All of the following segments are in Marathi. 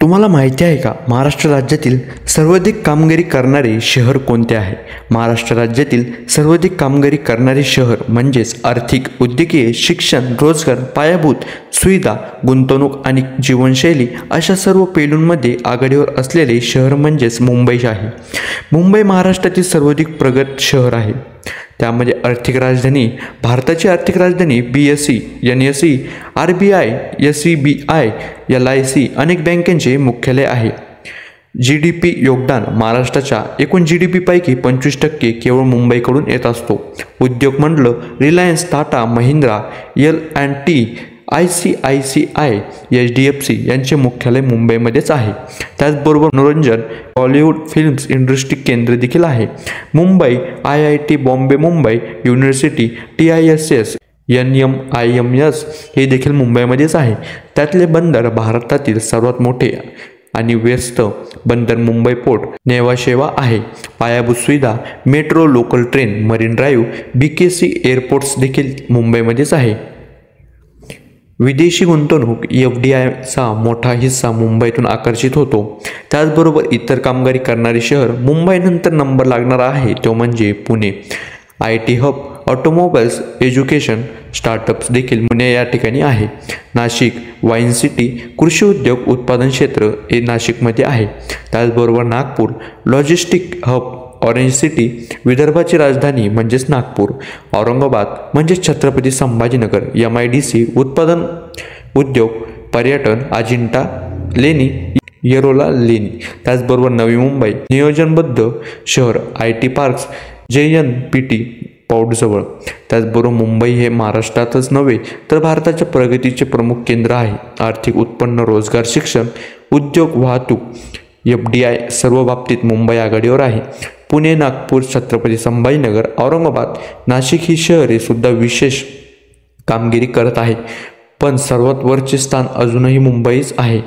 तुम्हाला माहिती आहे का, महाराष्ट्र राज्यातील सर्वाधिक कामगिरी करणारे शहर कोणते आहे? महाराष्ट्र राज्यातील सर्वाधिक कामगिरी करणारे शहर म्हणजेच आर्थिक, उद्योगीय, शिक्षण, रोजगार, पायाभूत सुविधा, गुंतवणूक आणि जीवनशैली अशा सर्व पैलूंमध्ये आघाडीवर असलेले शहर म्हणजेच मुंबई आहे. मुंबई महाराष्ट्रातील सर्वाधिक प्रगत शहर आहे. त्यामध्ये आर्थिक राजधानी, भारताची आर्थिक राजधानी, BSE, NSE, RBI, SEBI, LIC अनेक बँकांचे मुख्यालय आहे. GDP योगदान, महाराष्ट्राच्या एकूण GDP पैकी 25% केवळ मुंबईकडून येत असतो. उद्योग म्हटलं, Reliance, Tata, Mahindra, L&T, ICICI, HDFC यांचे मुख्यालय मुंबईमध्येच आहे. त्याचबरोबर मनोरंजन, बॉलिवूड, फिल्म्स इंडस्ट्री केंद्र देखील आहे. Mumbai IIT Bombay, Mumbai university, TISS, NMIMS हे देखील मुंबईमध्येच आहे. त्यातले बंदर, भारतातील सर्वात मोठे आणि व्यस्त बंदर मुंबई पोर्ट नेवासेवा आहे. पायाभूत सुविधा, metro, local train, marine drive, BKC airports देखील मुंबईमध्येच आहे. विदेशी गुंतवणूक, FDIचा मोठा हिस्सा मुंबईतून आकर्षित होतो. त्याचबरोबर इतर कामगिरी करणारे शहर मुंबईनंतर नंबर लागणार आहे तो म्हणजे Pune. IT hub, automobiles, education, startups देखील पुणे या ठिकाणी आहे. नाशिक, वाईन सिटी, कृषी उद्योग उत्पादन क्षेत्र हे नाशिकमध्ये आहे. त्याचबरोबर Nagpur, logistic hub, orange city, विदर्भाची राजधानी म्हणजेच नागपूर. औरंगाबाद म्हणजेच छत्रपती संभाजीनगर, MIDC, उत्पादन उद्योग, पर्यटन, अजिंठा लेणी, येरोला लेणी. त्याचबरोबर नवी मुंबई, नियोजनबद्ध शहर, IT पार्क्स, JNPT पौडजवळ. त्याचबरोबर मुंबई हे महाराष्ट्रातच नव्हे तर भारताच्या प्रगतीचे प्रमुख केंद्र आहे. आर्थिक, उत्पन्न, रोजगार, शिक्षण, उद्योग, वाहतूक, FDI सर्व बाबतीत मुंबई आघाडीवर आहे. पुणे, नागपूर, छत्रपती संभाजीनगर, औरंगाबाद, नाशिक ही शहरे सुद्धा विशेष कामगिरी करत आहेत. पण सर्वात वरचे स्थान अजूनही मुंबईच आहे.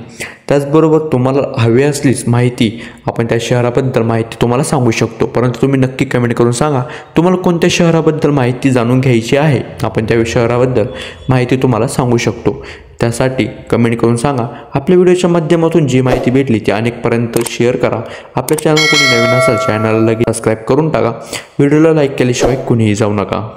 त्याचबरोबर तुम्हाला हवी असलीच माहिती आपण त्या शहराबद्दल माहिती तुम्हाला सांगू शकतो, परंतु तुम्ही नक्की कमेंट करून सांगा तुम्हाला कोणत्या शहराबद्दल माहिती जाणून घ्यायची आहे. आपण त्या शहराबद्दल माहिती तुम्हाला सांगू शकतो. त्यासाठी कमेंट करून सांगा. आपल्या व्हिडिओच्या माध्यमातून जी माहिती भेटली ती अनेकपर्यंत शेअर करा. आपल्या चॅनल कोणी नवीन असेल चॅनलला लगेच सबस्क्राईब करून टाका. व्हिडिओला लाईक केल्याशिवाय कुणीही जाऊ नका.